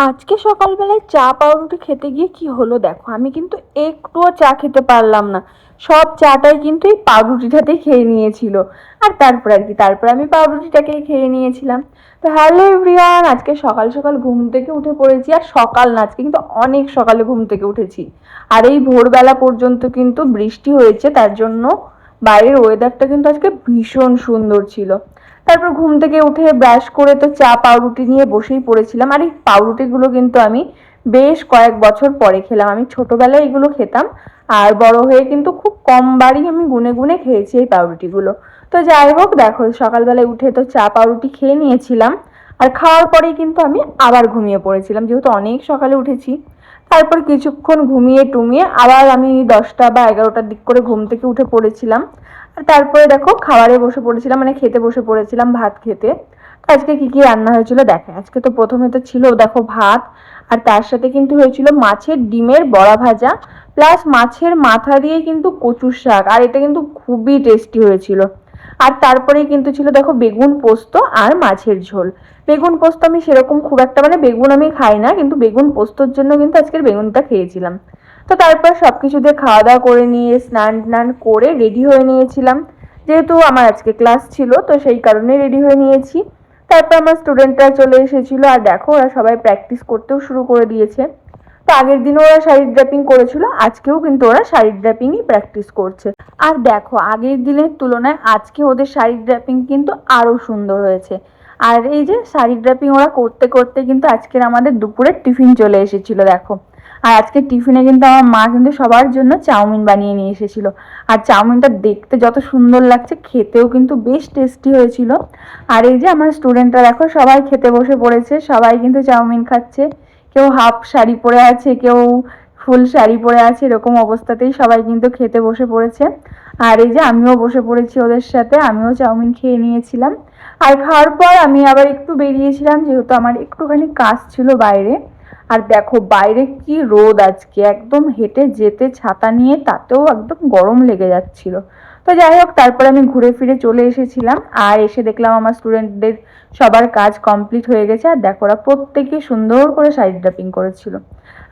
আজকে সকালবেলায় চা পাউরুটি খেতে গিয়ে কি হলো দেখো, আমি কিন্তু একটুও চা খেতে পারলাম না। সব চাটাই কিন্তু এই পাউরুটিটাতেই খেয়ে নিয়েছিল। আর তারপর আমি পাউরুটিটাকেই খেয়ে নিয়েছিলাম। তো হ্যালো এভরিওয়ান, আজকে সকাল সকাল ঘুম থেকে উঠে পড়েছি। আর সকাল না, আজকে কিন্তু অনেক সকালে ঘুম থেকে উঠেছি। আর এই ভোরবেলা পর্যন্ত কিন্তু বৃষ্টি হয়েছে, তার জন্য বাইরের ওয়েদারটা কিন্তু আজকে ভীষণ সুন্দর ছিল। তারপর ঘুম থেকে উঠে ব্রাশ করে তো চা পাউরুটি নিয়ে বসেই পড়েছিলাম। আর এই পাউরুটিগুলো কিন্তু আমি বেশ কয়েক বছর পরে খেলাম। আমি ছোটবেলায় এগুলো খেতাম, আর বড় হয়ে কিন্তু খুব কম বারই আমি গুনে গুনে খেয়েছি এই পাউরুটিগুলো। তো যাই হোক, দেখো সকালবেলায় উঠে তো চা পাউরুটি খেয়ে নিয়েছিলাম। আর খাওয়ার পরেই কিন্তু আমি আবার ঘুমিয়ে পড়েছিলাম, যেহেতু অনেক সকালে উঠেছি। তারপর কিছুক্ষণ ঘুমিয়ে টুমিয়ে আবার আমি 10টা বা 11টার দিক করে ঘুম থেকে উঠে পড়েছিলাম। আর তারপরে দেখো খাবারে বসে পড়েছিলাম, মানে খেতে বসে পড়েছিলাম, ভাত খেতে। তো আজকে কি কি রান্না হয়েছিল দেখে, আজকে তো প্রথমে তো ছিল দেখো ভাত। আর তার সাথে কিন্তু হয়েছিল মাছের ডিমের বড়া ভাজা, প্লাস মাছের মাথা দিয়ে কিন্তু কচুর শাক। আর এটা কিন্তু খুবই টেস্টি হয়েছিল। আর তারপরেই কিন্তু ছিল দেখো বেগুন পোস্ত আর মাছের ঝোল। বেগুন পোস্ত আমি সেরকম খুব একটা, মানে বেগুন আমি খাই না, কিন্তু বেগুন পোস্তর জন্য কিন্তু আজকের বেগুনটা খেয়েছিলাম। তো তারপর সবকিছু দিয়ে খাওয়া দাওয়া করে নিয়ে স্নান টান করে রেডি হয়ে নিয়েছিলাম। যেহেতু আমার আজকে ক্লাস ছিল, তো সেই কারণে রেডি হয়ে নিয়েছি। তারপর আমার স্টুডেন্টরা চলে এসেছিল, আর দেখো ওরা সবাই প্র্যাকটিস করতেও শুরু করে দিয়েছে। তো আগের দিনও ওরা শাড়ি ড্রাপিং করেছিল, আজকেও কিন্তু ওরা শাড়ি ড্রাপিংই প্র্যাকটিস করছে। আর দেখো আগের দিনের তুলনায় আজকে ওদের শাড়ি ড্রাপিং কিন্তু আরো সুন্দর হয়েছে। আর এই যে শাড়ি ড্রাপিং ওরা করতে করতে কিন্তু আজকের আমাদের দুপুরের টিফিন চলে এসেছিল দেখো। আর আজকে টিফিনে কিন্তু আমার মা কিন্তু সবার জন্য চাউমিন বানিয়ে নিয়ে এসেছিল। আর চাউমিনটা দেখতে যত সুন্দর লাগছে, খেতেও কিন্তু বেশ টেস্টি হয়েছিল। আর এই যে আমার স্টুডেন্টরা দেখো সবাই খেতে বসে পড়েছে, সবাই কিন্তু চাউমিন খাচ্ছে। কেউ হাফ শাড়ি পরে আছে, কেউ ফুল শাড়ি পরে আছে, এরকম অবস্থাতেই সবাই কিন্তু খেতে বসে পড়েছে। আর এই যে আমিও বসে পড়েছি ওদের সাথে, আমিও চাউমিন খেয়ে নিয়েছিলাম। আর খাওয়ার পর আমি আবার একটু বেরিয়েছিলাম, যেহেতু আমার একটুখানি কাজ ছিল বাইরে। আর দেখো বাইরে কি রোদ আজকে, একদম হেঁটে যেতে ছাতা নিয়ে তাতেও একদম গরম লেগে যাচ্ছিল। তো যাই হোক, তারপর আমি ঘুরে ফিরে চলে এসেছিলাম। আর এসে দেখলাম আমার স্টুডেন্টদের সবার কাজ কমপ্লিট হয়ে গেছে। আর দেখো ওরা প্রত্যেকে সুন্দর করে শাড়ি ড্রাপিং করেছিল।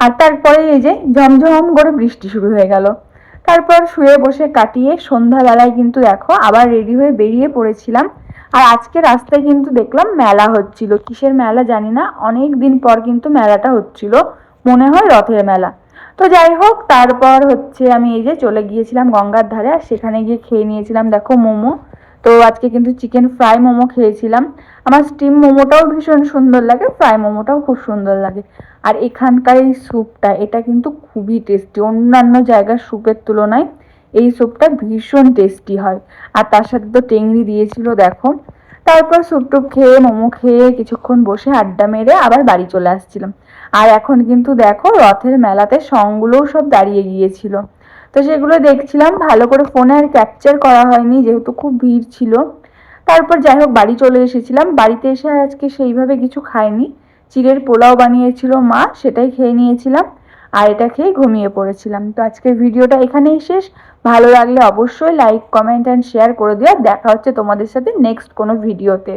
আর তারপরে এই যে ঝমঝম করে বৃষ্টি শুরু হয়ে গেল। তারপর শুয়ে বসে কাটিয়ে সন্ধ্যাবেলায় কিন্তু দেখো আবার রেডি হয়ে বেরিয়ে পড়েছিলাম। আর আজকে রাস্তায় কিন্তু দেখলাম মেলা হচ্ছিল, কিসের মেলা জানি না, অনেক দিন পর কিন্তু মেলাটা হচ্ছিল, মনে হয় রথের মেলা। তো যাই হোক, তারপর হচ্ছে আমি এই যে চলে গিয়েছিলাম গঙ্গার ধারে, আর সেখানে গিয়ে খেয়ে নিয়েছিলাম দেখো মোমো। তো আজকে কিন্তু চিকেন ফ্রাই মোমো খেয়েছিলাম। আমার স্টিম মোমোটাও ভীষণ সুন্দর লাগে, ফ্রাই মোমোটাও খুব সুন্দর লাগে। আর এখানকার এই স্যুপটা, এটা কিন্তু খুবই টেস্টি, অন্যান্য জায়গার স্যুপের তুলনায় এই স্যুপটা ভীষণ টেস্টি হয়। আর তার সাথে তো টেংরি দিয়েছিল দেখো। তারপর স্যুপ টুপ খেয়ে মোমো খেয়ে কিছুক্ষণ বসে আড্ডা মেরে আবার বাড়ি চলে আসছিলাম। আর এখন কিন্তু দেখো রথের মেলাতে সঙগুলোও সব দাঁড়িয়ে গিয়েছিল। তো সেগুলো দেখছিলাম, ভালো করে ফোনে আর ক্যাপচার করা হয়নি যেহেতু খুব ভিড় ছিল। তারপর যাই হোক বাড়ি চলে এসেছিলাম, বাড়িতে এসে আজকে সেইভাবে কিছু খাইনি। চিড়ের পোলাও বানিয়েছিল মা, সেটাই খেয়ে নিয়েছিলাম। আর এটা খেয়ে ঘুমিয়ে পড়েছিলাম। তো আজকের ভিডিওটা এখানেই শেষ। ভালো লাগলে অবশ্যই লাইক কমেন্ট অ্যান্ড শেয়ার করে দিও। দেখা হচ্ছে তোমাদের সাথে নেক্সট কোনো ভিডিওতে।